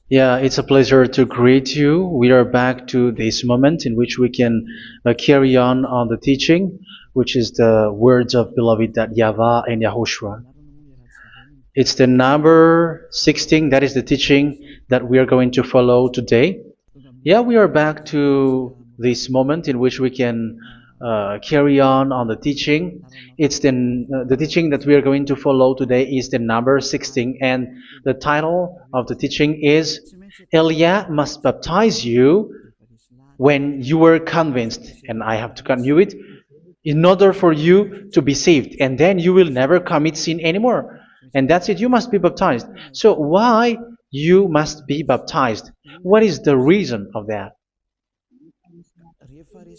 Yeah, it's a pleasure to greet you. We are back to this moment in which we can carry on the teaching, which is the words of beloved that YAHVAH and YAHOSHUA. It's the number 16, that is the teaching that we are going to follow today. Yeah, we are back to this moment in which we can carry on the teaching. It's the teaching that we are going to follow today is the number 16, and the title of the teaching is Elia must baptize you when you were convinced, and I have to continue it, in order for you to be saved, and then you will never commit sin anymore. And that's it, you must be baptized. So why you must be baptized? What is the reason of that?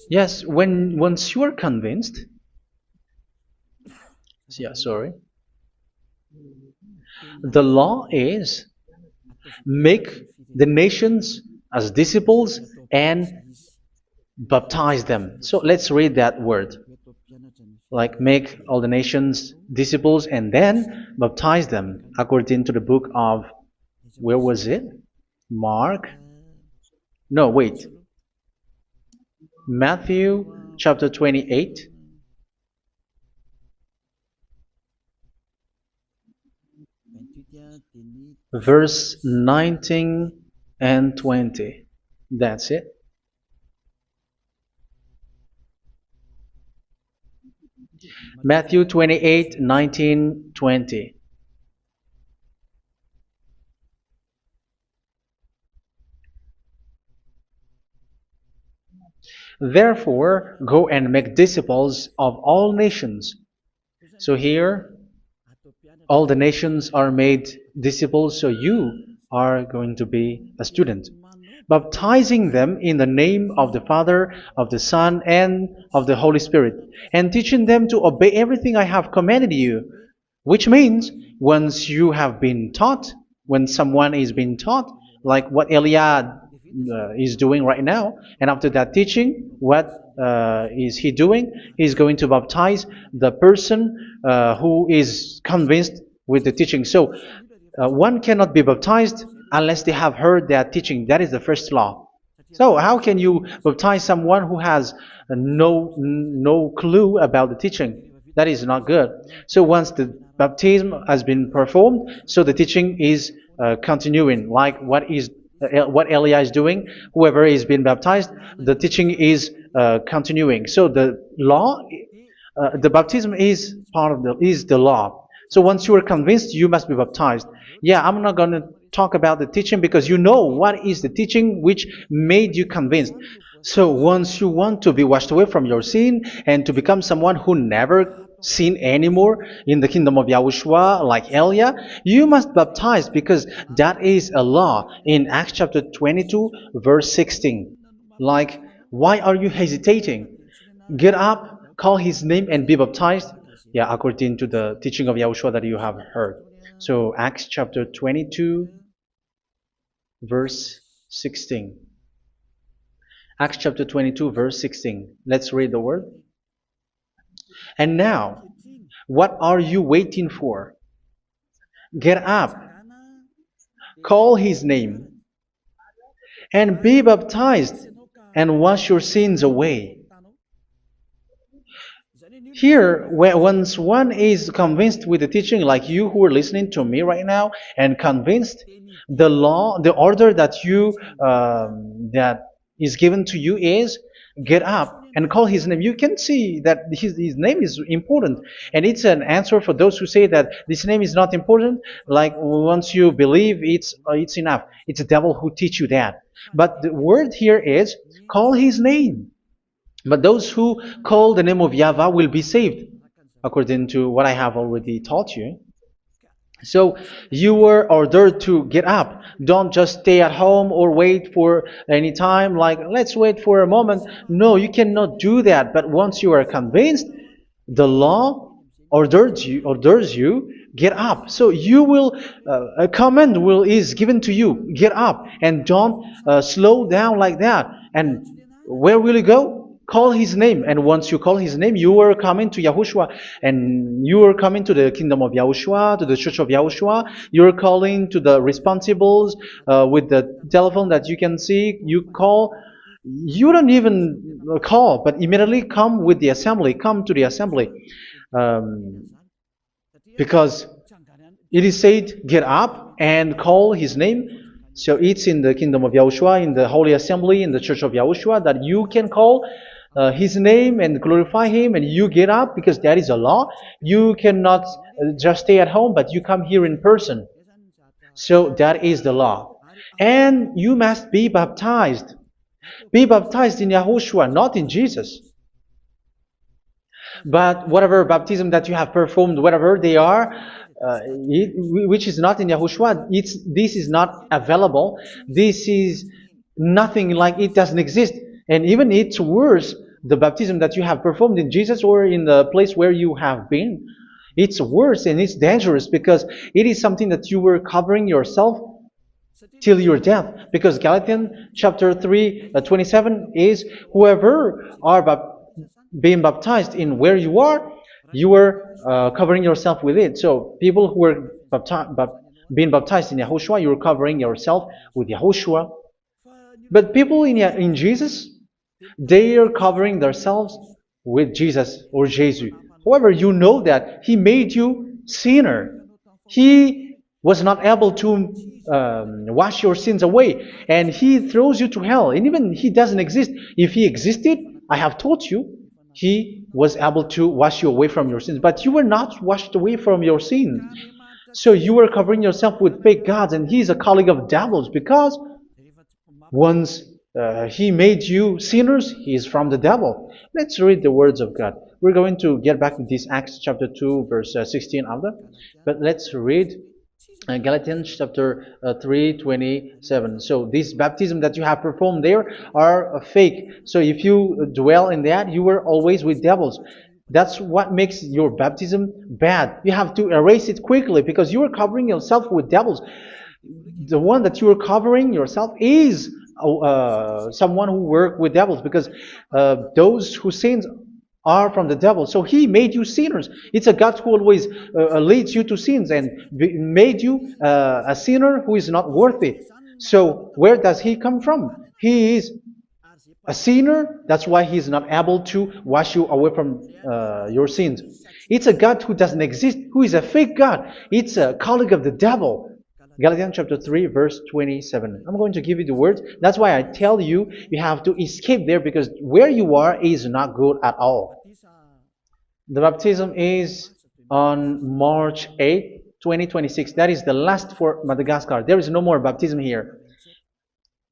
Yes, once you are convinced, yeah, sorry, the law is make the nations as disciples and baptize them. So let's read that word. Like make all the nations disciples and then baptize them according to the book of, where was it? Mark? No, wait. Matthew chapter 28. Verse 19 and 20. That's it. Matthew 28, 19, 20. Therefore, go and make disciples of all nations. So here, all the nations are made disciples, so you are going to be a student. Baptizing them in the name of the Father, of the Son, and of the Holy Spirit, and teaching them to obey everything I have commanded you. Which means, once you have been taught, when someone is being taught, like what Eliad is doing right now, and after that teaching, what is he doing? He's going to baptize the person who is convinced with the teaching. So one cannot be baptized unless they have heard that teaching. That is the first law. So how can you baptize someone who has no clue about the teaching? That is not good. So once the baptism has been performed, so the teaching is continuing. Like what Elijah is doing, whoever is being baptized, the teaching is continuing. So the law, the baptism is part of the law. So once you are convinced, you must be baptized. Yeah, I'm not going to talk about the teaching because you know what is the teaching which made you convinced. So once you want to be washed away from your sin and to become someone who never sin anymore in the kingdom of YAHOSHUA like Elia, you must baptize because that is a law in Acts chapter 22 verse 16. Like, why are you hesitating? Get up, call his name and be baptized. Yeah, according to the teaching of YAHOSHUA that you have heard. So Acts chapter 22 verse 16. Acts chapter 22 verse 16. Let's read the word. And now, what are you waiting for? Get up, call his name, and be baptized, and wash your sins away. Here, once one is convinced with the teaching, like you who are listening to me right now, and convinced, the law, the order that that is given to you is get up and call his name. You can see that his name is important, and it's an answer for those who say that this name is not important. Like once you believe, it's enough. It's the devil who teach you that. But the word here is call his name. But those who call the name of YAHVAH will be saved, according to what I have already taught you. So you were ordered to get up. Don't just stay at home or wait for any time, like let's wait for a moment. No, you cannot do that. But once you are convinced, the law orders you get up. So you will a command is given to you, get up, and don't slow down like that. And where will you go? call his name. And once you call his name, you are coming to Yahushua. And you are coming to the kingdom of Yahushua, to the church of Yahushua. You are calling to the responsibles with the telephone that you can see. You call. You don't even call, but immediately come with the assembly. Come to the assembly. Um, because it is said, get up and call his name. So it's in the kingdom of Yahushua, in the holy assembly, in the church of Yahushua, that you can call his name and glorify him, and you get up, because that is a law. You cannot just stay at home, but you come here in person. So that is the law. And you must be baptized. Be baptized in Yahushua, not in Jesus. But whatever baptism that you have performed, whatever they are, which is not in Yahushua, this is not available. This is nothing, like it doesn't exist. And even it's worse, the baptism that you have performed in Jesus or in the place where you have been. It's worse and it's dangerous, because it is something that you were covering yourself till your death. Because Galatians chapter 3, 27 is, whoever are being baptized in where you are covering yourself with it. So people who were being baptized in Yahushua, you're covering yourself with Yahushua. But people in Jesus, they are covering themselves with Jesus or Jesus. However, you know that He made you sinner. He was not able to wash your sins away, and He throws you to hell. And even He doesn't exist. If He existed, I have taught you, He was able to wash you away from your sins. But you were not washed away from your sins. So you were covering yourself with fake gods, and He is a colleague of devils, because once He made you sinners, He is from the devil. Let's read the words of God. We're going to get back to this Acts chapter 2, verse 16 after. But let's read Galatians chapter 3, 27. So this baptism that you have performed there are fake. So if you dwell in that, you were always with devils. That's what makes your baptism bad. You have to erase it quickly, because you are covering yourself with devils. The one that you are covering yourself is someone who works with devils, because those who sins are from the devil. So He made you sinners. It's a God who always leads you to sins, and made you a sinner who is not worthy. So where does He come from? He is a sinner. That's why He is not able to wash you away from your sins. It's a God who doesn't exist, who is a fake God. It's a colleague of the devil. Galatians chapter 3, verse 27. I'm going to give you the words. That's why I tell you, you have to escape there, because where you are is not good at all. The baptism is on March 8, 2026. That is the last for Madagascar. There is no more baptism here.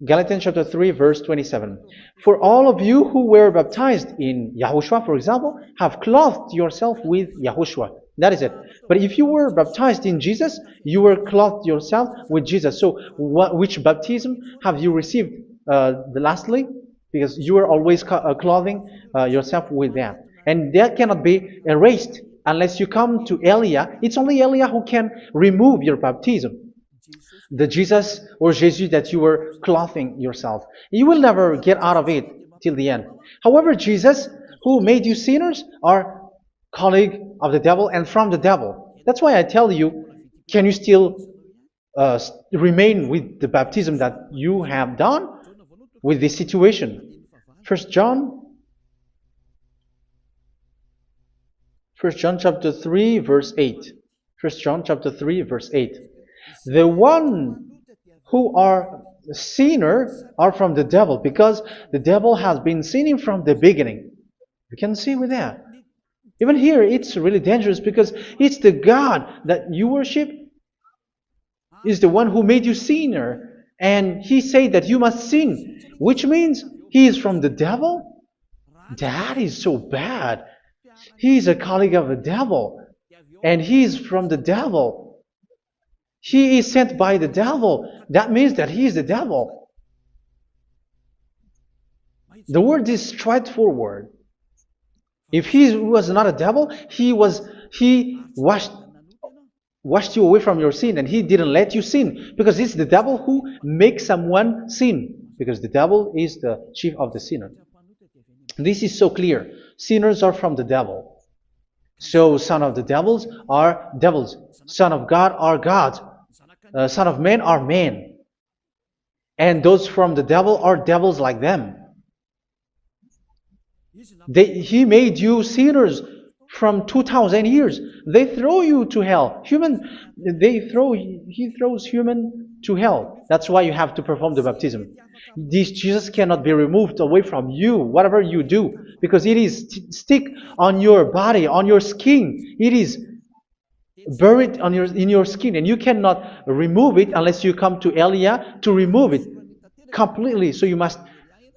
Galatians chapter 3, verse 27. For all of you who were baptized in Yahushua, for example, have clothed yourself with Yahushua. That is it. But if you were baptized in Jesus, you were clothed yourself with Jesus. So which baptism have you received lastly? Because you are always clothing yourself with that. And that cannot be erased unless you come to Eliah. It's only Eliah who can remove your baptism. The Jesus or Jesus that you were clothing yourself. You will never get out of it till the end. However, Jesus, who made you sinners, are colleague of the devil and from the devil. That's why I tell you, can you still remain with the baptism that you have done with this situation? First John chapter 3, verse 8. First John chapter 3, verse 8. The one who are sinner are from the devil, because the devil has been sinning from the beginning. You can see with that. Even here, it's really dangerous, because it's the God that you worship is the one who made you sinner, and He said that you must sin, which means He is from the devil. That is so bad. He is a colleague of the devil, and He is from the devil. He is sent by the devil. That means that He is the devil. The word is straightforward. If He was not a devil, He washed you away from your sin, and He didn't let you sin, because it's the devil who makes someone sin, because the devil is the chief of the sinner. This is so clear. Sinners are from the devil. So son of the devils are devils. Son of God are gods. Son of men are men. And those from the devil are devils like them. He made you sinners from 2,000 years. They throw you to hell. He throws human to hell. That's why you have to perform the baptism. This Jesus cannot be removed away from you, whatever you do, because it is stick on your body, on your skin. It is buried in your skin, and you cannot remove it unless you come to Elia to remove it completely. So you must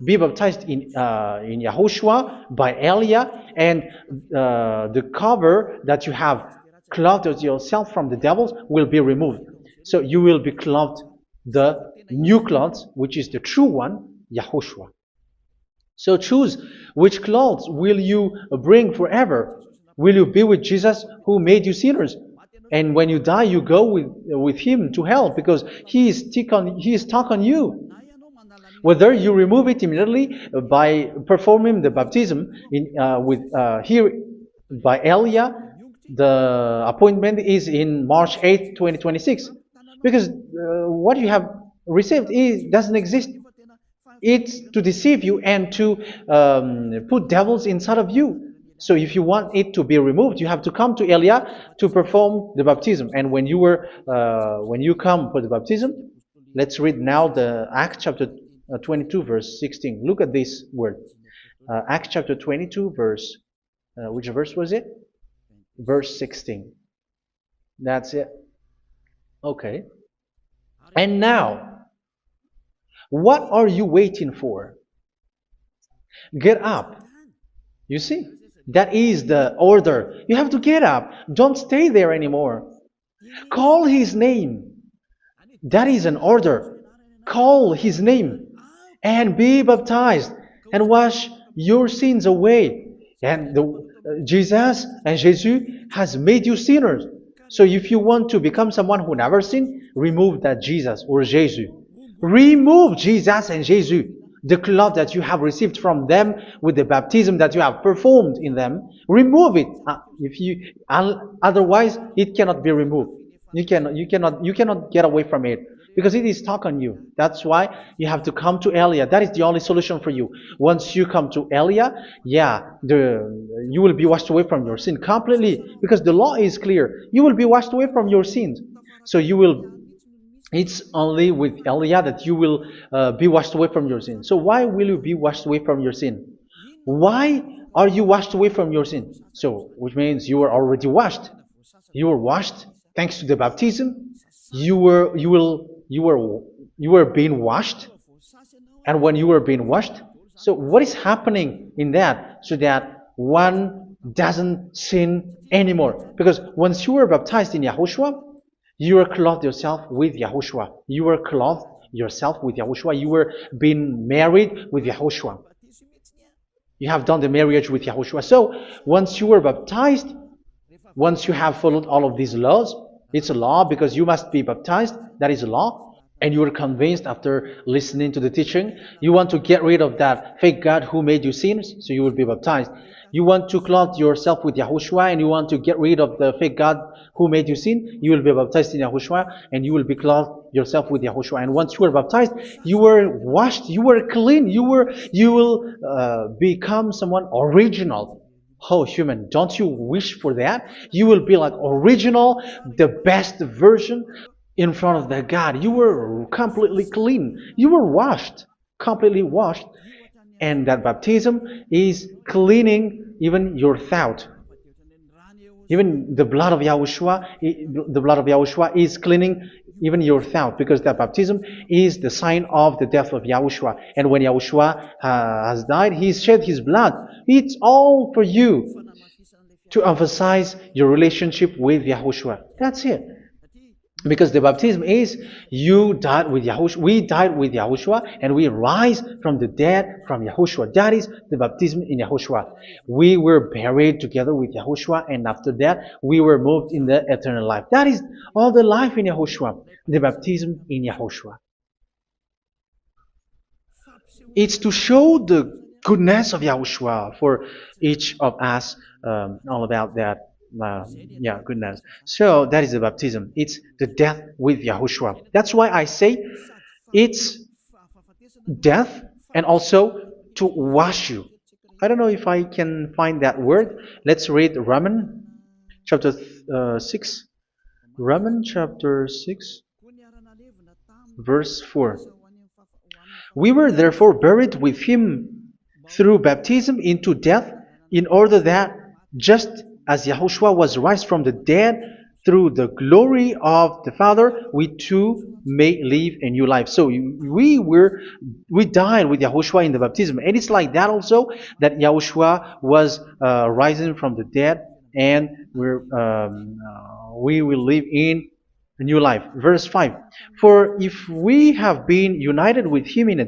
be baptized in YAHOSHUA by Elia, and the cover that you have clothed yourself from the devils will be removed. So you will be clothed the new clothes, which is the true one, YAHOSHUA. So choose which clothes will you bring forever. Will you be with Jesus who made you sinners? And when you die, you go with him to hell because he is stuck on you. Whether you remove it immediately by performing the baptism here by Elia, the appointment is in March 8, 2026. Because what you have received doesn't exist. It's to deceive you and to put devils inside of you. So if you want it to be removed, you have to come to Elia to perform the baptism. And when you come for the baptism, let's read now the Acts chapter 22 verse 16. Look at this word. Acts chapter 22 verse, which verse was it? Verse 16. That's it. Okay. And now, what are you waiting for? Get up. You see, that is the order. You have to get up. Don't stay there anymore. Call his name. That is an order. Call his name and be baptized and wash your sins away. And Jesus has made you sinners. So if you want to become someone who never sinned, remove that Jesus or Jesus. Remove Jesus and Jesus, the cloth that you have received from them with the baptism that you have performed in them. Remove it. Otherwise, it cannot be removed. You cannot get away from it because it is stuck on you. That's why you have to come to Elia. That is the only solution for you. Once you come to Elia, you will be washed away from your sin completely because the law is clear. You will be washed away from your sins. So it's only with Elia that you will be washed away from your sin. So why will you be washed away from your sin? Why are you washed away from your sin? So, which means you were already washed. You were washed thanks to the baptism. You were being washed, and when you were being washed, so what is happening in that? So that one doesn't sin anymore. Because once you were baptized in YAHOSHUA, you were clothed yourself with YAHOSHUA. You were clothed yourself with YAHOSHUA. You were being married with YAHOSHUA. You have done the marriage with YAHOSHUA. So once you were baptized, once you have followed all of these laws, it's a law because you must be baptized. That is a law. And you are convinced after listening to the teaching, you want to get rid of that fake God who made you sinners, so you will be baptized. You want to clothe yourself with YAHOSHUA and you want to get rid of the fake God who made you sin, you will be baptized in YAHOSHUA and you will be clothed yourself with YAHOSHUA. And once you are baptized, you were washed, you were clean, you will become someone original. Oh, human, don't you wish for that? You will be like original, the best version in front of that God. You were completely clean. You were washed, completely washed. And that baptism is cleaning even your thought. Even the blood of YAHOSHUA is cleaning even your thought, because that baptism is the sign of the death of YAHOSHUA. And when YAHOSHUA has died, he shed his blood. It's all for you to emphasize your relationship with YAHOSHUA. That's it. Because the baptism is you died with YAHOSHUA, we died with YAHOSHUA, and we rise from the dead from YAHOSHUA. That is the baptism in YAHOSHUA. We were buried together with YAHOSHUA, and after that we were moved in the eternal life. That is all the life in YAHOSHUA, the baptism in YAHOSHUA. It's to show the goodness of Yahushua for each of us, all about that. Uh, yeah, goodness. So that is the baptism. It's the death with Yahushua. That's why I say it's death and also to wash you. I don't know if I can find that word. Let's read Romans chapter 6. Romans chapter 6, verse 4. We were therefore buried with him through baptism into death, in order that, just as Yahushua was raised from the dead through the glory of the Father, we too may live a new life. So we died with Yahushua in the baptism, and it's like that also that Yahushua was rising from the dead, and we will live in a new life. Verse 5. For if we have been united with him in a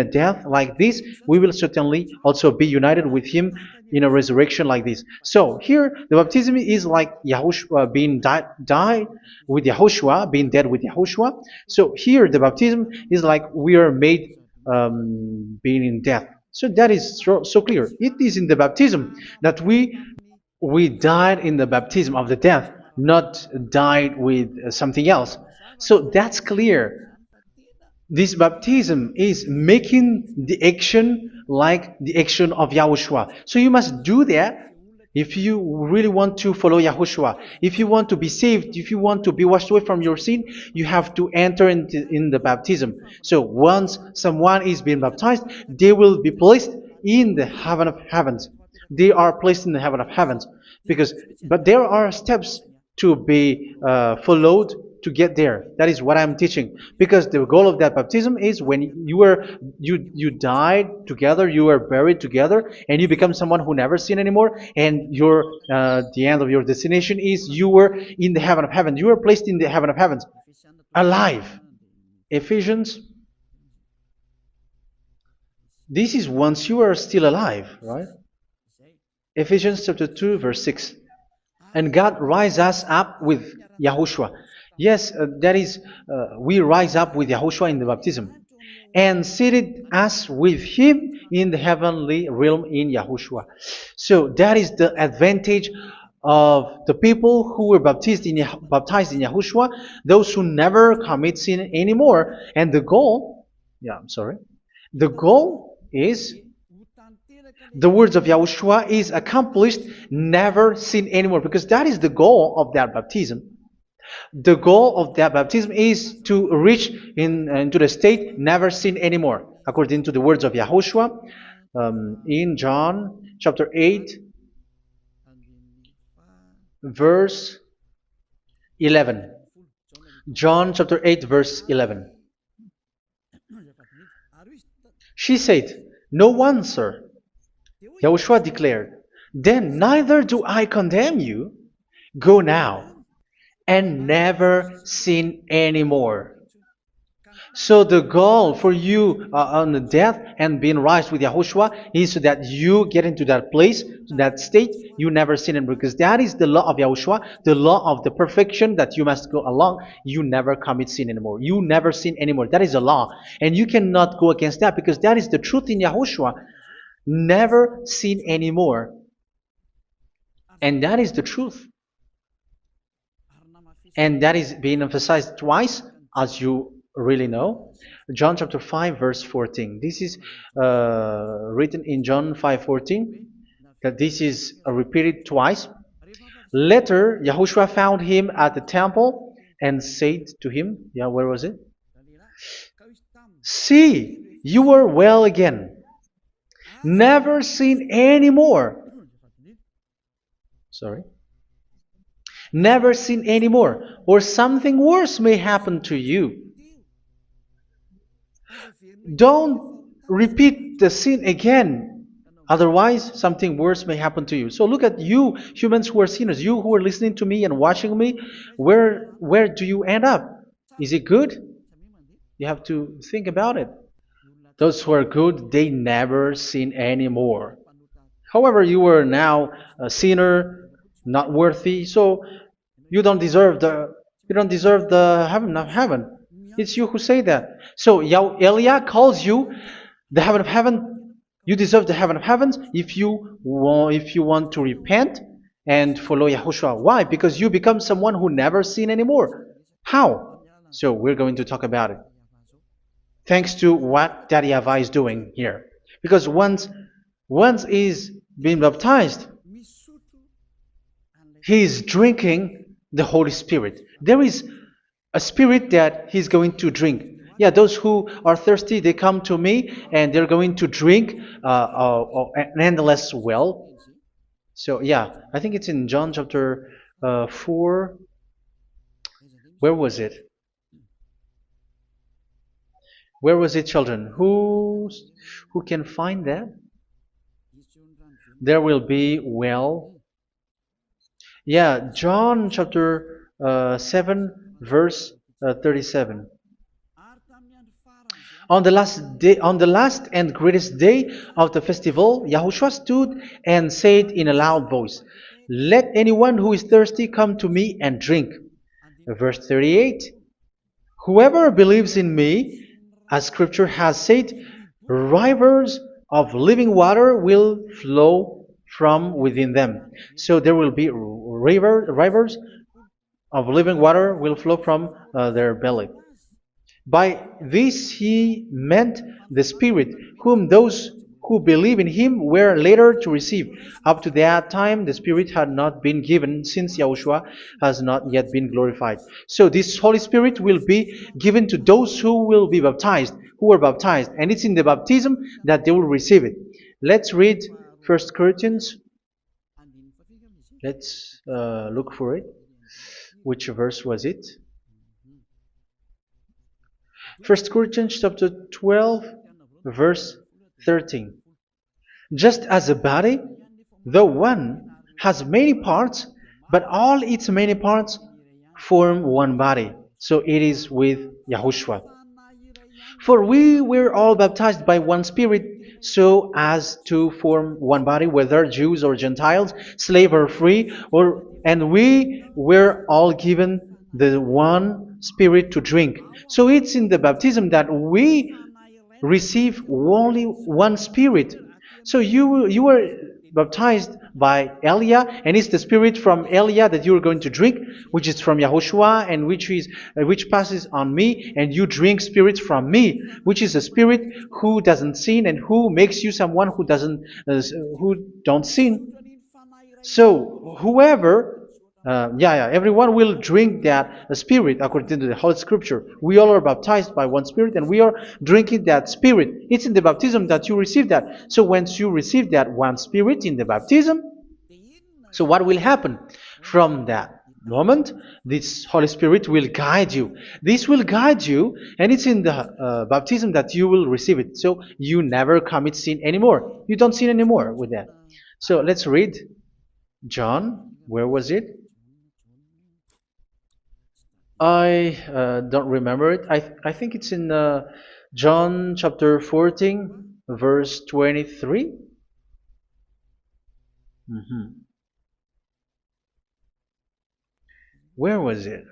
death like this, we will certainly also be united with him in a resurrection like this. So here the baptism is like Yahushua being died with Yahushua, being dead with Yahushua. So here the baptism is like we are made being in death. So that is so clear. It is in the baptism that we died in the baptism of the death, not died with something else. So that's clear. This baptism is making the action like the action of Yahushua. So you must do that if you really want to follow Yahushua. If you want to be saved, if you want to be washed away from your sin, you have to enter in the baptism. So once someone is being baptized, they will be placed in the heaven of heavens. They are placed in the heaven of heavens, but there are steps to be followed to get there. That is what I'm teaching. Because the goal of that baptism is when you died together, you were buried together, and you become someone who never sin anymore. And the end of your destination is you were in the heaven of heaven. You were placed in the heaven of heavens, alive. Ephesians. This is once you are still alive, right? Ephesians chapter 2, verse 6. And God rise us up with Yahushua. Yes, that is, we rise up with Yahushua in the baptism. And seated us with him in the heavenly realm in Yahushua. So that is the advantage of the people who were baptized in Yahushua, those who never commit sin anymore. And the goal, the goal is the words of Yahushua is accomplished, never sin anymore, because that is the goal of that baptism. The goal of that baptism is to reach into the state never sin anymore, according to the words of Yahushua in John chapter 8, verse 11. John chapter 8, verse 11. She said, "No one, sir." Yahushua declared, "Then neither do I condemn you. Go now and never sin anymore." So the goal for you on the death and being raised with Yahushua is so that you get into that place, to that state, you never sin anymore. Because that is the law of Yahushua, the law of the perfection that you must go along. You never commit sin anymore. You never sin anymore. That is a law. And you cannot go against that because that is the truth in Yahushua. Never sin anymore. And that is the truth. And that is being emphasized twice, as you really know. John chapter 5, verse 14. This is written in John 5:14. That this is repeated twice. Later, Yahushua found him at the temple and said to him, where was it? "See, you are well again. Never sin anymore." Never sin anymore, or something worse may happen to you. Don't repeat the sin again. Otherwise, something worse may happen to you. So look at you, humans who are sinners, you who are listening to me and watching me. Where do you end up? Is it good? You have to think about it. Those who are good, they never sin anymore. However, you are now a sinner, not worthy, so you don't deserve the heaven of heaven. It's you who say that. So Eliah calls you the heaven of heaven. You deserve the heaven of heavens if you want to repent and follow Yahushua. Why? Because you become someone who never sin anymore. How? So we're going to talk about it. Thanks to what Daddy YAHVAH is doing here. Because once he's been baptized, he's drinking the Holy Spirit. There is a spirit that he's going to drink. Yeah, those who are thirsty, they come to me and they're going to drink an endless well. So yeah, I think it's in John chapter 4. Where was it? Where was it, children? Who can find that? There will be well. Yeah, John chapter 7, verse 37. On the last and greatest day of the festival, Yahushua stood and said in a loud voice, "Let anyone who is thirsty come to me and drink." Verse 38, "Whoever believes in me, as Scripture has said, rivers of living water will flow from within them." So there will be rivers of living water will flow from their belly. By this he meant the Spirit, whom those who believe in him were later to receive. Up to that time, the Spirit had not been given, since Yahushua has not yet been glorified. So this Holy Spirit will be given to those who will be baptized, who are baptized, and it's in the baptism that they will receive it. Let's read 1 Corinthians. Let's look for it. Which verse was it? 1 Corinthians chapter 12, verse 13. Just as a body, though one, has many parts, but all its many parts form one body. So it is with Yahushua. For we were all baptized by one Spirit, so as to form one body, whether Jews or Gentiles, slave or free, and we were all given the one Spirit to drink. So it's in the baptism that we receive only one Spirit. So you were baptized by Elia, and it's the Spirit from Elia that you are going to drink, which is from Yahushua, and which passes on me, and you drink Spirit from me, which is a Spirit who doesn't sin and who makes you someone who don't sin. So whoever everyone will drink that Spirit according to the Holy Scripture. We all are baptized by one Spirit, and we are drinking that Spirit. It's in the baptism that you receive that. So once you receive that one Spirit in the baptism, so what will happen? From that moment, this Holy Spirit will guide you. This will guide you, and it's in the baptism that you will receive it. So you never commit sin anymore. You don't sin anymore with that. So let's read John. Where was it? I don't remember it. I think it's in John chapter 14, verse 23. Where was it?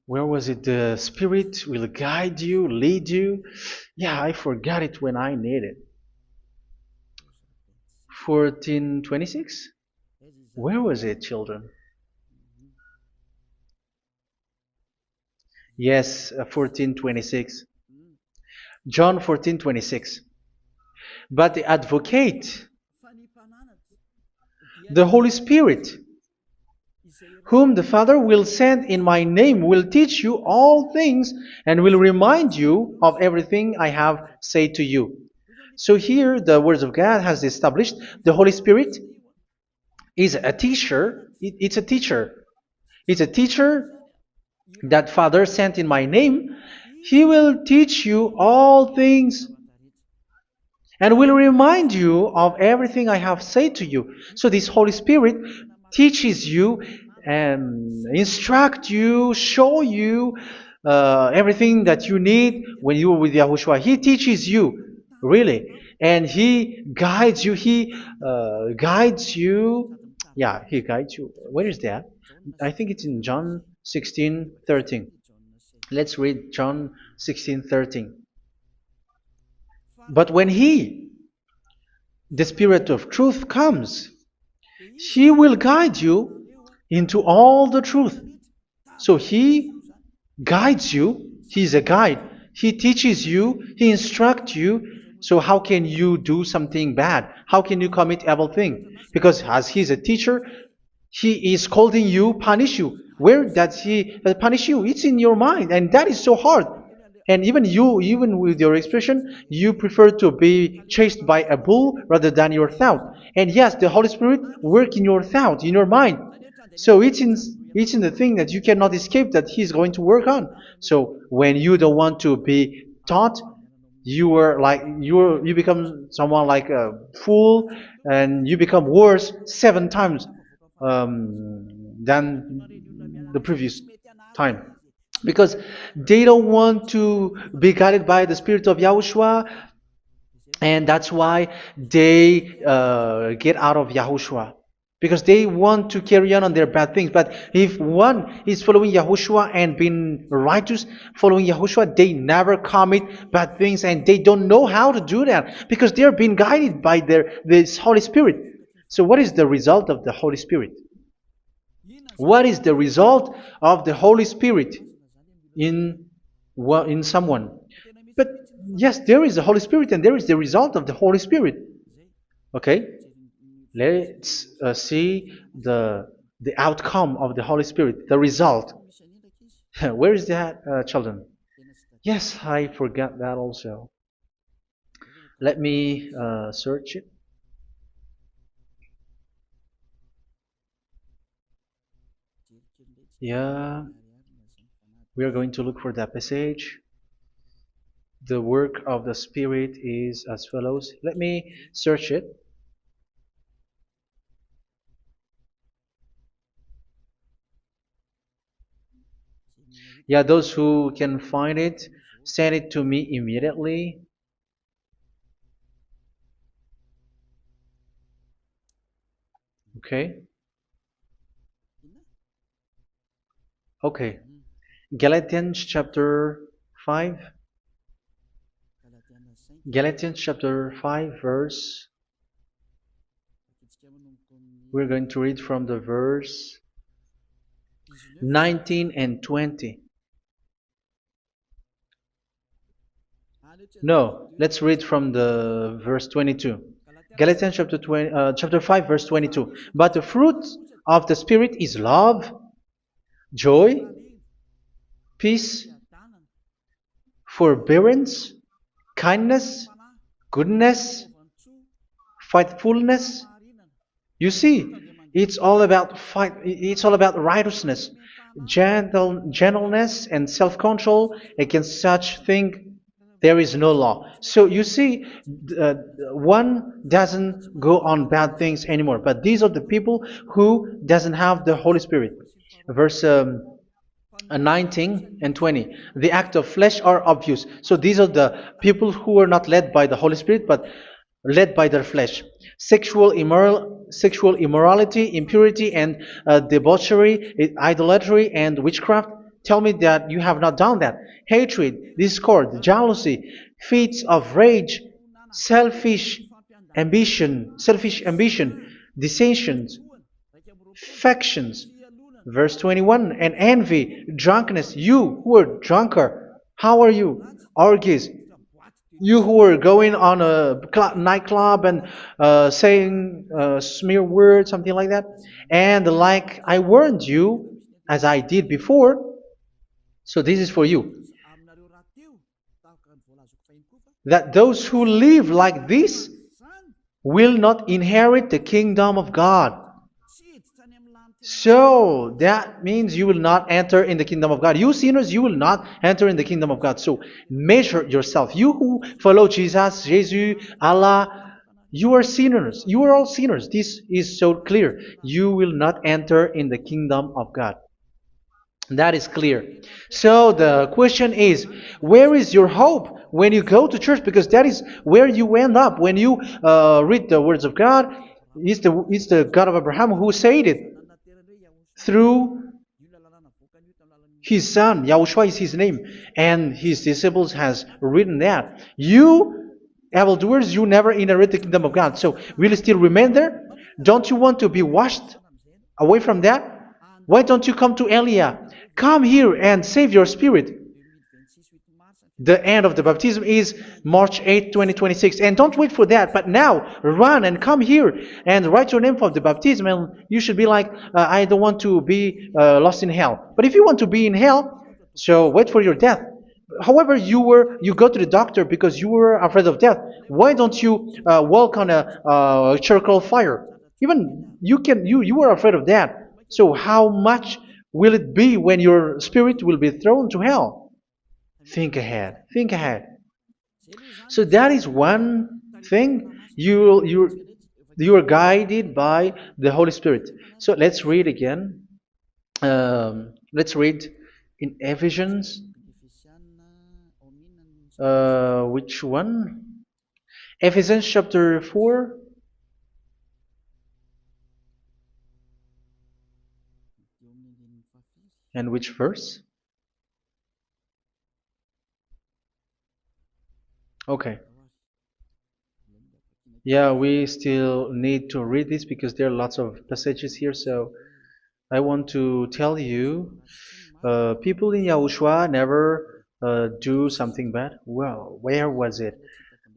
Where was it? The Spirit will guide you, lead you. Yeah, I forgot it when I need it. 14:26? Where was it, children? Yes, 14:26. John 14:26. But the Advocate, the Holy Spirit, whom the Father will send in my name, will teach you all things and will remind you of everything I have said to you. So here the words of God has established the Holy Spirit is a teacher. It's a teacher. It's a teacher that Father sent in my name. He will teach you all things and will remind you of everything I have said to you. So this Holy Spirit teaches you and instruct you, show you everything that you need when you are with Yahushua. He teaches you, really. And He guides you. He guides you. Yeah, He guides you. Where is that? I think it's in John 16:13. Let's read John 16:13. But when He, the Spirit of truth, comes, He will guide you into all the truth. So He guides you. He's a guide. He teaches you. He instructs you. So how can you do something bad? How can you commit evil thing? Because as He's a teacher, He is scolding you, punish you. Where does He punish you? It's in your mind, and that is so hard. And even you, even with your expression, you prefer to be chased by a bull rather than your thought. And yes, the Holy Spirit work in your thought, in your mind. So it's in the thing that you cannot escape that He's going to work on. So when you don't want to be taught, you become someone like a fool, and you become worse 7 times than the previous time, because they don't want to be guided by the Spirit of Yahushua, and that's why they get out of Yahushua, because they want to carry on their bad things. But if one is following Yahushua and being righteous, following Yahushua, they never commit bad things, and they don't know how to do that because they are being guided by this Holy Spirit. So what is the result of the Holy Spirit? What is the result of the Holy Spirit in in someone? But yes, there is the Holy Spirit, and there is the result of the Holy Spirit. Okay, let's see the outcome of the Holy Spirit, the result. Where is that, children? Yes, I forgot that also. Let me search it. Yeah, we are going to look for that passage. The work of the Spirit is as follows. Let me search it. Yeah, those who can find it, send it to me immediately. Okay. Okay. Galatians chapter 5. Galatians chapter 5 verse. We're going to read from the verse 19 and 20. No, let's read from the verse 22. Galatians chapter 5 verse 22. But the fruit of the Spirit is love, joy, peace, forbearance, kindness, goodness, faithfulness. You see, it's all about fight. It's all about righteousness, gentleness, and self-control. Against such thing, there is no law. So you see, uh, one doesn't go on bad things anymore. But these are the people who doesn't have the Holy Spirit. Verse 19 and 20. The act of flesh are obvious. So these are the people who are not led by the Holy Spirit, but led by their flesh. Sexual immorality, impurity, and debauchery, idolatry, and witchcraft. Tell me that you have not done that. Hatred, discord, jealousy, fits of rage, selfish ambition, dissensions, factions. Verse 21, and envy, drunkenness. You who are drunkard, how are you? Orgies. You who are going on a nightclub and saying smear words, something like that. And like I warned you, as I did before, so this is for you, that those who live like this will not inherit the kingdom of God. So that means you will not enter in the kingdom of God. You sinners, you will not enter in the kingdom of God. So measure yourself. You who follow Jesus, Allah, you are sinners. You are all sinners. This is so clear. You will not enter in the kingdom of God. That is clear. So the question is, where is your hope when you go to church? Because that is where you end up when you read the words of God. It's the God of Abraham who said it through His son, Yahushua is his name, and his disciples has written that. You evildoers, you never inherit the kingdom of God. So will you still remain there? Don't you want to be washed away from that? Why don't you come to Elia? Come here and save your spirit. The end of the baptism is March 8th, 2026. And don't wait for that, but now run and come here and write your name for the baptism. And you should be like, I don't want to be lost in hell. But if you want to be in hell, so wait for your death. However, you go to the doctor because you were afraid of death. Why don't you walk on a charcoal fire? Even you were afraid of that. So how much will it be when your spirit will be thrown to hell? Think ahead. Think ahead. So that is one thing. You are guided by the Holy Spirit. So let's read again. Let's read in Ephesians. Which one? Ephesians chapter 4. And which verse? Okay. Yeah, we still need to read this because there are lots of passages here. So I want to tell you, people in Yahushua never do something bad. Well, where was it?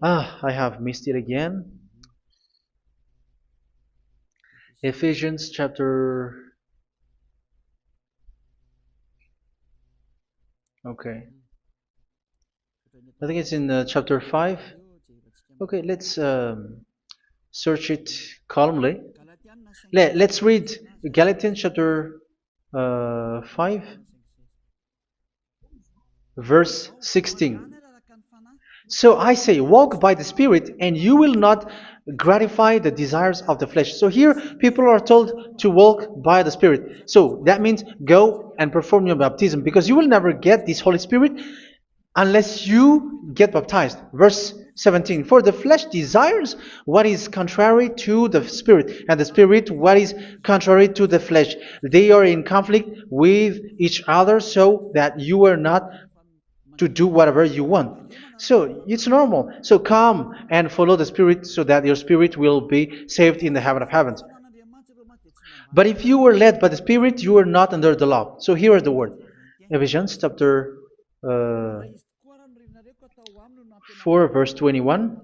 I have missed it again. Ephesians chapter. Okay. I think it's in chapter 5. Okay, let's search it calmly. Let's read Galatians chapter 5, verse 16. So I say, walk by the Spirit, and you will not gratify the desires of the flesh. So here, people are told to walk by the Spirit. So that means go and perform your baptism, because you will never get this Holy Spirit unless you get baptized. Verse 17. For the flesh desires what is contrary to the Spirit, and the Spirit what is contrary to the flesh. They are in conflict with each other, so that you are not to do whatever you want. So it's normal. So come and follow the Spirit so that your spirit will be saved in the heaven of heavens. But if you were led by the Spirit, you are not under the law. So here is the word. Ephesians chapter 4 verse 21.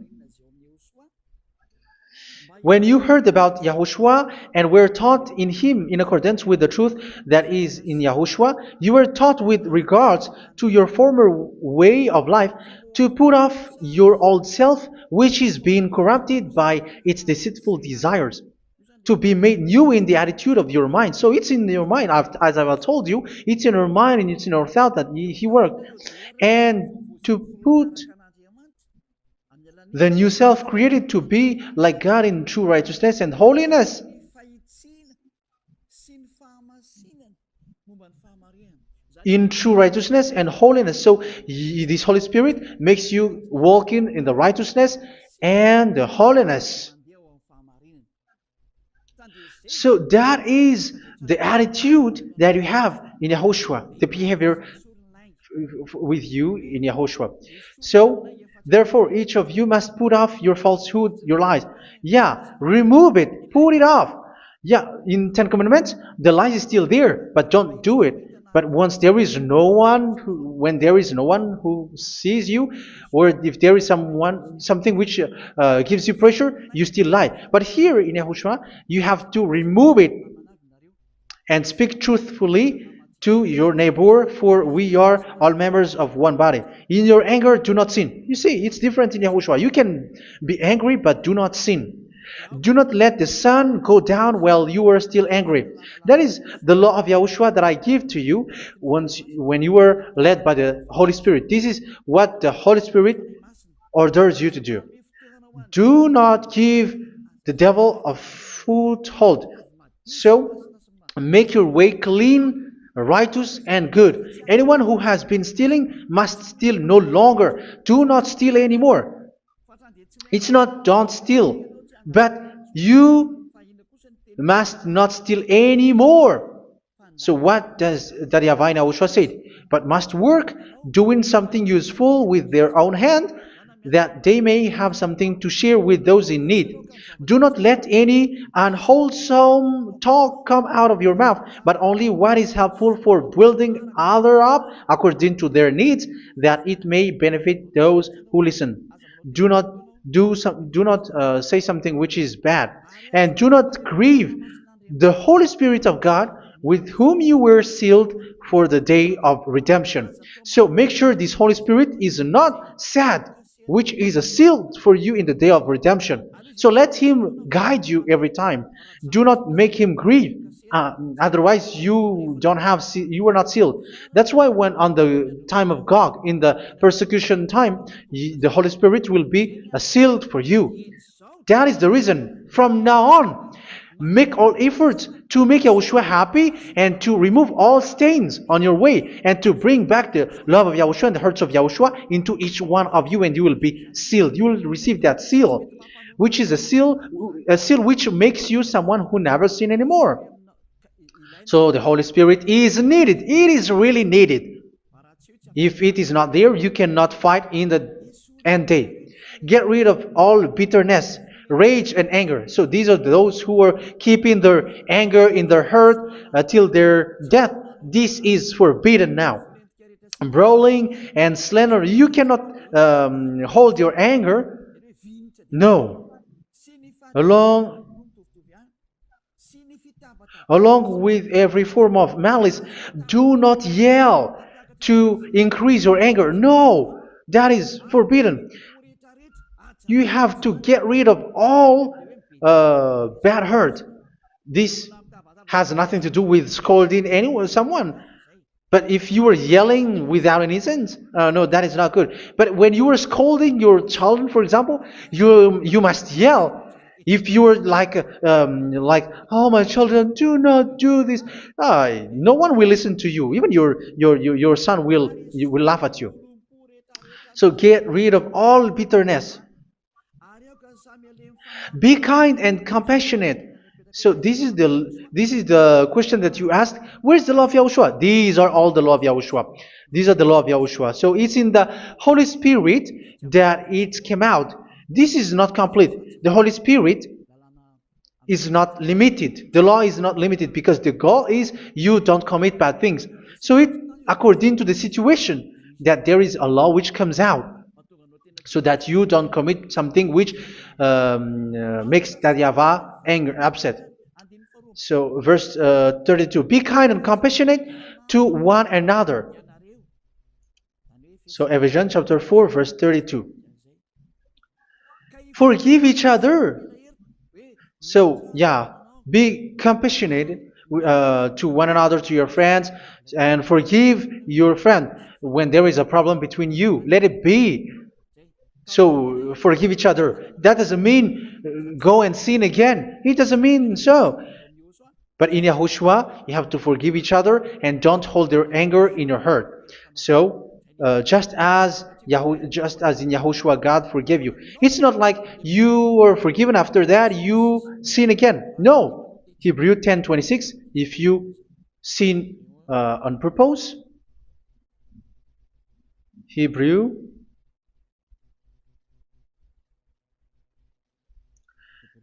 When you heard about Yahushua and were taught in him in accordance with the truth that is in Yahushua, you were taught with regards to your former way of life to put off your old self, which is being corrupted by its deceitful desires, to be made new in the attitude of your mind. So it's in your mind, as I've told you, it's in your mind and it's in your thought that he worked. And to put the new self created to be like God in true righteousness and holiness. In true righteousness and holiness. So this Holy Spirit makes you walk in the righteousness and the holiness. So that is the attitude that you have in Yahushua, the behavior with you in Yahushua. So therefore, each of you must put off your falsehood, your lies. Yeah, remove it, put it off. Yeah, in Ten Commandments, the lie is still there, but don't do it. But once there is no one, when there is no one who sees you, or if there is something which gives you pressure, you still lie. But here in Yahushua, you have to remove it and speak truthfully to your neighbor, for we are all members of one body. In your anger, do not sin. You see, it's different in Yahushua. You can be angry, but do not sin. Do not let the sun go down while you are still angry. That is the law of Yahushua that I give to you when you were led by the Holy Spirit. This is what the Holy Spirit orders you to do. Do not give the devil a foothold. So, make your way clean, righteous, and good. Anyone who has been stealing must steal no longer. Do not steal anymore. It's not don't steal, but you must not steal anymore. So what does the YAHVAH in YAHOSHUA say? But must work doing something useful with their own hand, that they may have something to share with those in need. Do not let any unwholesome talk come out of your mouth, but only what is helpful for building other up according to their needs, that it may benefit those who listen. Do not do not say something which is bad, and do not grieve the Holy Spirit of God, with whom you were sealed for the day of redemption. So make sure this Holy Spirit is not sad, which is a seal for you in the day of redemption. So let Him guide you every time. Do not make Him grieve. Otherwise, you are not sealed. That's why when on the time of God, in the persecution time, the Holy Spirit will be a sealed for you. That is the reason. From now on, make all efforts to make Yahushua happy and to remove all stains on your way and to bring back the love of Yahushua and the hearts of Yahushua into each one of you, and you will be sealed. You will receive that seal, which is a seal which makes you someone who never sin anymore. So the Holy Spirit is needed. It is really needed. If it is not there, you cannot fight in the end day. Get rid of all bitterness, rage, and anger. So these are those who are keeping their anger in their heart till their death. This is forbidden now. Brawling and slander. You cannot hold your anger. No. Along Along with every form of malice, do not yell to increase your anger. No, that is forbidden. You have to get rid of all bad hurt. This has nothing to do with scolding anyone, someone. But if you are yelling without any sense, no, that is not good. But when you are scolding your children, for example, you must yell. If you are like, oh my children, do not do this, no one will listen to you. Even your son will laugh at you. So get rid of all bitterness. Be kind and compassionate. So this is the question that you asked. Where's the law of Yahushua? These are all the law of Yahushua. These are the law of Yahushua. So it's in the Holy Spirit that it came out. This is not complete. The Holy Spirit is not limited. The law is not limited because the goal is you don't commit bad things. So it according to the situation that there is a law which comes out, so that you don't commit something which makes that YAHVAH angry, upset. So verse 32, be kind and compassionate to one another. So Ephesians chapter 4 verse 32. Forgive each other. So yeah, be compassionate to one another, to your friends, and forgive your friend when there is a problem between you. Let it be. So forgive each other. That doesn't mean go and sin again. It doesn't mean so. But in Yahushua, you have to forgive each other and don't hold their anger in your heart. So just as in Yahushua, God forgave you. It's not like you were forgiven after that you sin again. No. Hebrew 10:26. If you sin on purpose,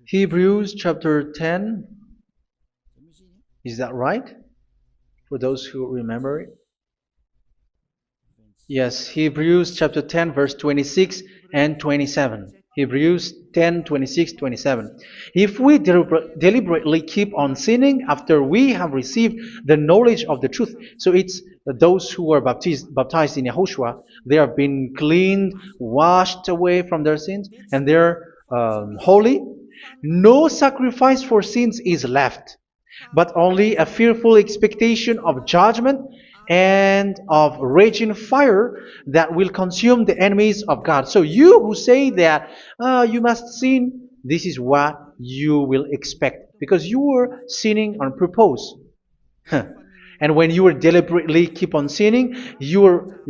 Hebrews chapter 10. Is that right? For those who remember it? Yes, Hebrews chapter 10 verse 26 and 27. Hebrews 10, 26, 27. If we deliberately keep on sinning after we have received the knowledge of the truth, so it's those who are baptized in Yahushua, they have been cleaned, washed away from their sins, and they're holy. No sacrifice for sins is left, but only a fearful expectation of judgment and of raging fire that will consume the enemies of God. So you who say that you must sin, this is what you will expect, because you were sinning on purpose. And when you were deliberately keep on sinning, you were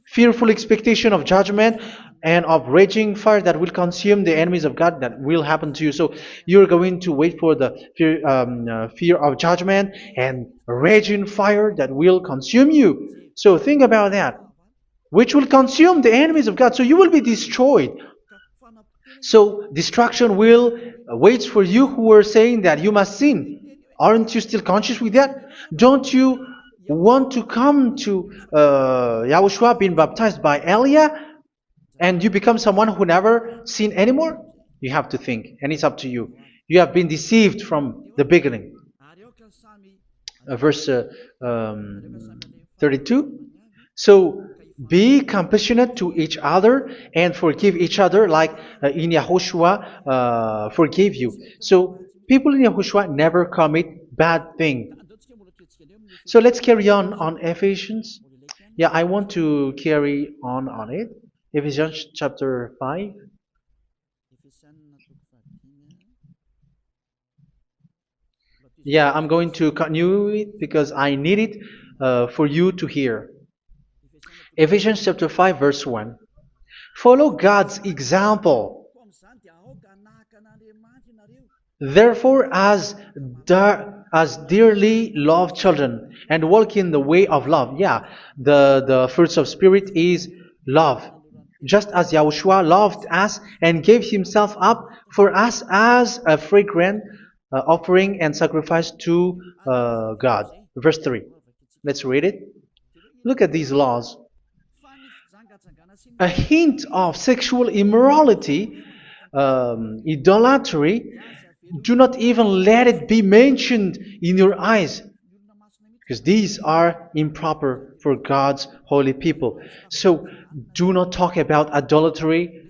fearful expectation of judgment and of raging fire that will consume the enemies of God that will happen to you. So you're going to wait for the fear of judgment and raging fire that will consume you. So think about that, which will consume the enemies of God. So you will be destroyed. So destruction will wait for you who are saying that you must sin. Aren't you still conscious with that? Don't you want to come to Yahushua being baptized by Elia and you become someone who never sin anymore? You have to think, and it's up to you. You have been deceived from the beginning. Verse 32. So be compassionate to each other and forgive each other like in Yahushua forgave you. So people in Yahushua never commit bad thing. So let's carry on Ephesians. Yeah, I want to carry on it. Ephesians chapter 5. Yeah, I'm going to continue it because I need it for you to hear. Ephesians chapter 5 verse 1. Follow God's example. Therefore, as dearly loved children, and walk in the way of love. Yeah, the fruits of spirit is love. Just as Yahushua loved us and gave himself up for us as a fragrant offering and sacrifice to God. Verse 3. Let's read it. Look at these laws. A hint of sexual immorality, idolatry, do not even let it be mentioned in your eyes, because these are improper for God's holy people. So do not talk about idolatry.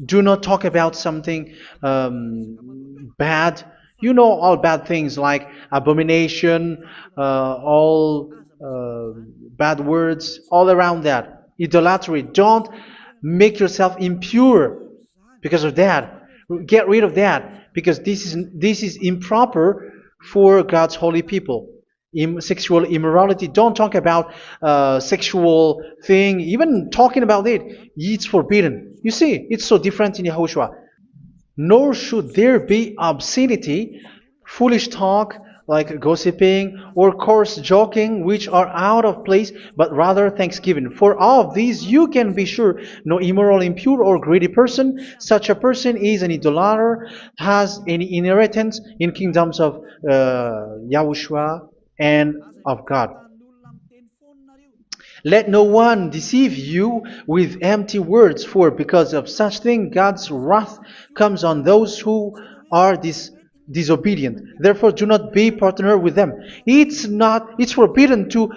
Do not talk about something bad. You know all bad things like abomination, all bad words, all around that. Idolatry. Don't make yourself impure because of that. Get rid of that because this is improper for God's holy people. Sexual immorality. Don't talk about sexual thing. Even talking about it, it's forbidden. You see, it's so different in Yahushua. Nor should there be obscenity, foolish talk like gossiping or coarse joking, which are out of place, but rather thanksgiving. For of these you can be sure: no immoral, impure, or greedy person, such a person is an idolater, has any inheritance in kingdoms of Yahushua and of God. Let no one deceive you with empty words, for because of such thing God's wrath comes on those who are disobedient. Therefore, do not be partner with them. It's forbidden to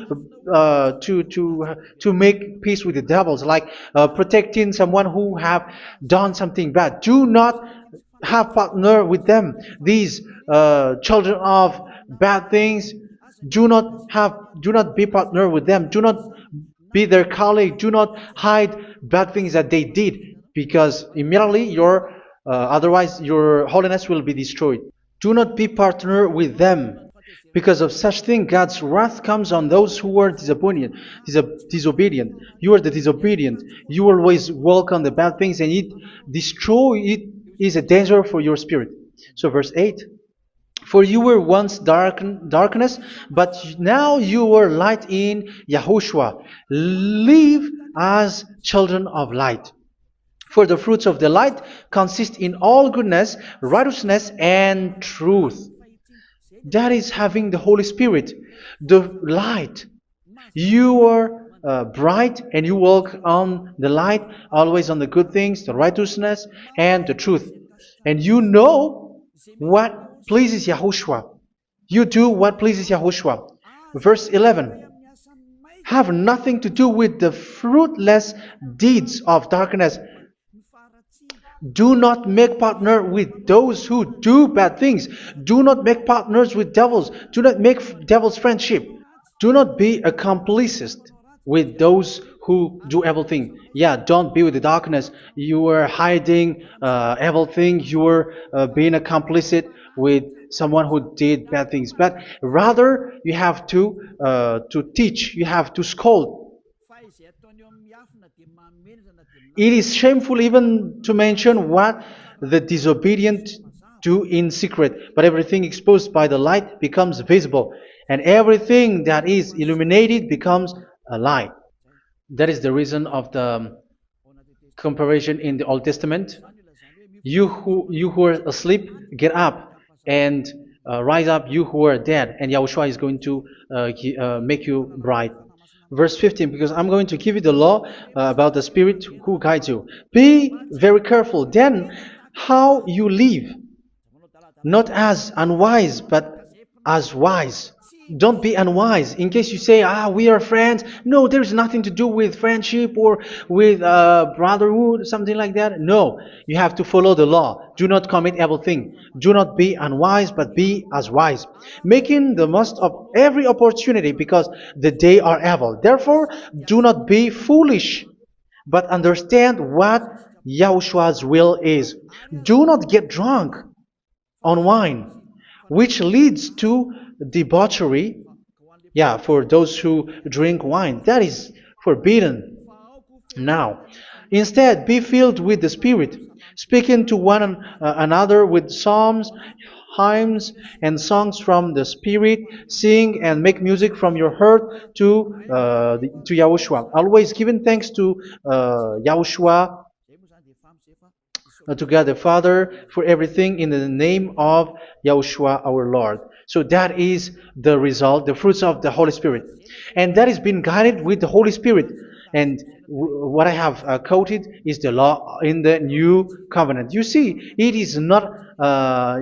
make peace with the devils, like protecting someone who have done something bad. Do not have partner with them. These children of bad things, do not be partner with them. Do not be their colleague. Do not hide bad things that they did, because immediately otherwise your holiness will be destroyed. Do not be partner with them. Because of such thing, God's wrath comes on those who are disobedient. You are the disobedient. You always walk on the bad things, and it is a danger for your spirit. So verse 8. For you were once darkness, but now you are light in Yahushua. Live as children of light. For the fruits of the light consist in all goodness, righteousness, and truth. That is having the Holy Spirit, the light. You are bright and you walk on the light, always on the good things, the righteousness, and the truth. And you know what pleases Yahushua. You do what pleases Yahushua. Verse 11. Have nothing to do with the fruitless deeds of darkness. Do not make partner with those who do bad things. Do not make partners with devils. Do not make devil's friendship. Do not be accomplices with those who do evil thing. Yeah, don't be with the darkness. You are hiding evil thing. You are being a complicit with someone who did bad things, but rather you have to teach, you have to scold. It is shameful even to mention what the disobedient do in secret, but everything exposed by the light becomes visible, and everything that is illuminated becomes a light. That is the reason of the comparison in the Old Testament. You who are asleep, get up and rise up, you who are dead, and Yahushua is going to make you bright. Verse 15, because I'm going to give you the law about the Spirit who guides you. Be very careful then how you live, not as unwise, but as wise. Don't be unwise. In case you say, we are friends. No, there's nothing to do with friendship or with brotherhood, something like that. No, you have to follow the law. Do not commit evil thing. Do not be unwise, but be as wise, making the most of every opportunity, because the day are evil. Therefore, do not be foolish, but understand what Yahushua's will is. Do not get drunk on wine, which leads to debauchery. Yeah, for those who drink wine, that is forbidden now. Instead, be filled with the Spirit, speaking to one another with psalms, hymns, and songs from the Spirit. Sing and make music from your heart to Yahushua. Always giving thanks to Yahushua, to God the Father, for everything in the name of Yahushua our Lord. So that is the result, the fruits of the Holy Spirit. And that is being guided with the Holy Spirit. And what I have quoted is the law in the new covenant. You see, it is not,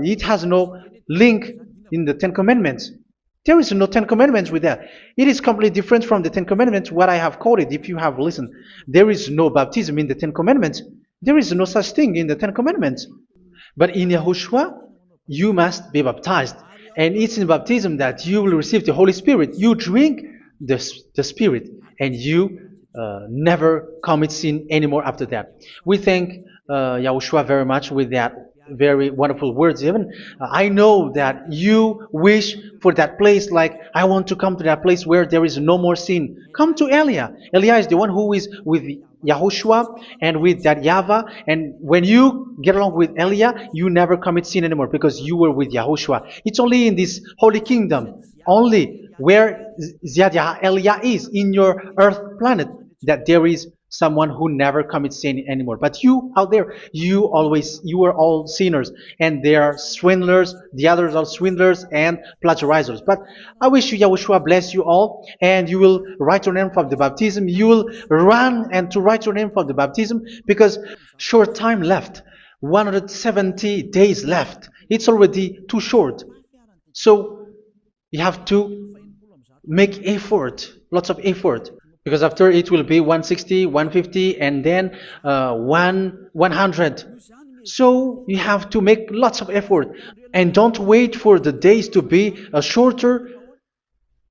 it has no link in the Ten Commandments. There is no Ten Commandments with that. It is completely different from the Ten Commandments, what I have quoted, if you have listened. There is no baptism in the Ten Commandments. There is no such thing in the Ten Commandments. But in Yahushua, you must be baptized. And it's in baptism that you will receive the Holy Spirit. You drink the Spirit, and you never commit sin anymore after that. We thank Yahushua very much with that very wonderful words. Even I know that you wish for that place, like I want to come to that place where there is no more sin. Come to Elia. Elia is the one who is with Yahushua and with that YAHVAH, and when you get along with Elia, you never commit sin anymore because you were with Yahushua. It's only in this holy kingdom, only where Ziad Elia is, in your earth planet, that there is someone who never commits sin anymore. But you out there, you are all sinners, and they are swindlers. The others are swindlers and plagiarizers. But I wish you, Yahushua, bless you all, and you will write your name for the baptism. You will run and to write your name for the baptism, because short time left, 170 days left. It's already too short. So you have to make effort, lots of effort, because after it will be 160, 150, and then 100. So you have to make lots of effort, and don't wait for the days to be shorter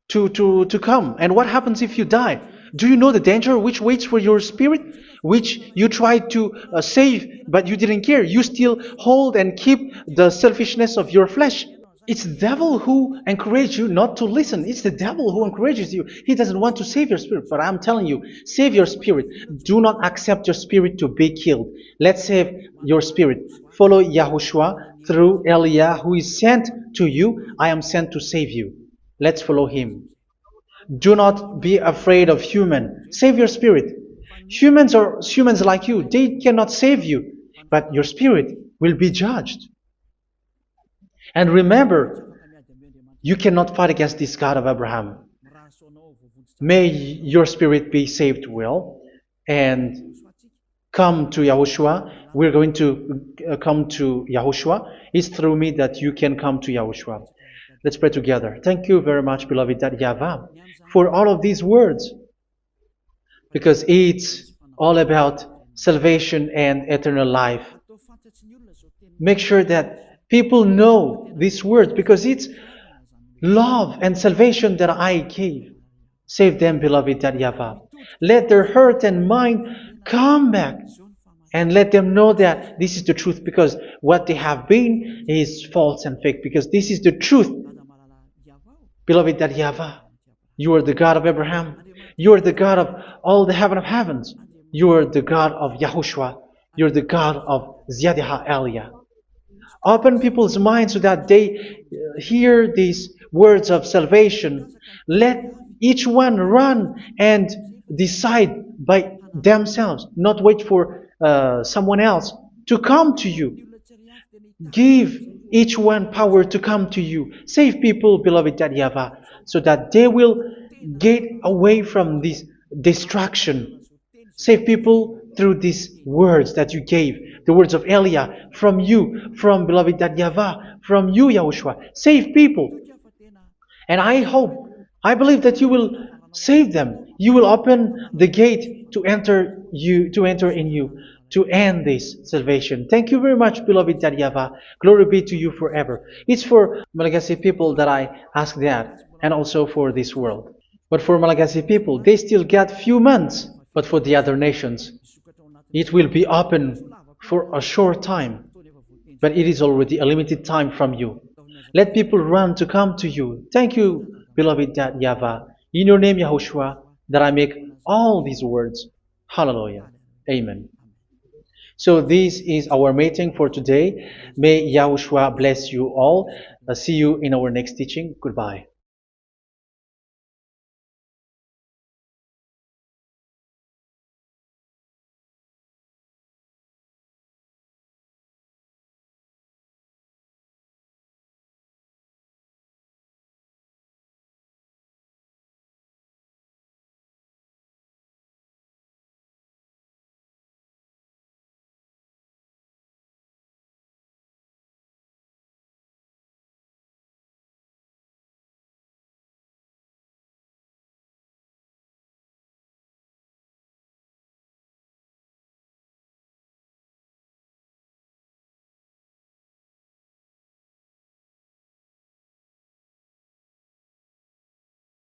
to come. And what happens if you die? Do you know the danger which waits for your spirit, which you tried to save, but you didn't care? You still hold and keep the selfishness of your flesh. It's the devil who encourages you not to listen. It's the devil who encourages you. He doesn't want to save your spirit. But I'm telling you, save your spirit. Do not accept your spirit to be killed. Let's save your spirit. Follow Yahushua through Elia, who is sent to you. I am sent to save you. Let's follow him. Do not be afraid of human. Save your spirit. Humans are humans like you. They cannot save you. But your spirit will be judged. And remember, you cannot fight against this God of Abraham. May your spirit be saved well and come to Yahushua. We're going to come to Yahushua. It's through me that you can come to Yahushua. Let's pray together. Thank you very much, beloved YAHVAH, for all of these words, because it's all about salvation and eternal life. Make sure that people know these words, because it's love and salvation that I gave. Save them, beloved YAHVAH. Let their heart and mind come back And let them know that this is the truth, because what they have been is false and fake, because this is the truth. Beloved, that YAHVAH, you are the God of Abraham. You are the God of all the heaven of heavens. You are the God of YAHOSHUA. You are the God of Ziyadiha Aliyah. Open people's minds so that they hear these words of salvation. Let each one run and decide by themselves, not wait for someone else to come to you. Give each one power to come to you. Save people, beloved YAHVAH, so that they will get away from this distraction. Save people through these words that you gave, the words of Elia, from you, from beloved YAHVAH, from you, Yahushua. Save people. And I believe that you will save them. You will open the gate to enter in you, to end this salvation. Thank you very much, beloved YAHVAH. Glory be to you forever. It's for Malagasy people that I ask that, and also for this world. But for Malagasy people, they still got few months. But for the other nations, it will be open for a short time. But it is already a limited time from you. Let people run to come to you. Thank you, beloved YAHVAH. In your name, Yahushua, that I make all these words. Hallelujah. Amen. So this is our meeting for today. May Yahushua bless you all. See you in our next teaching. Goodbye.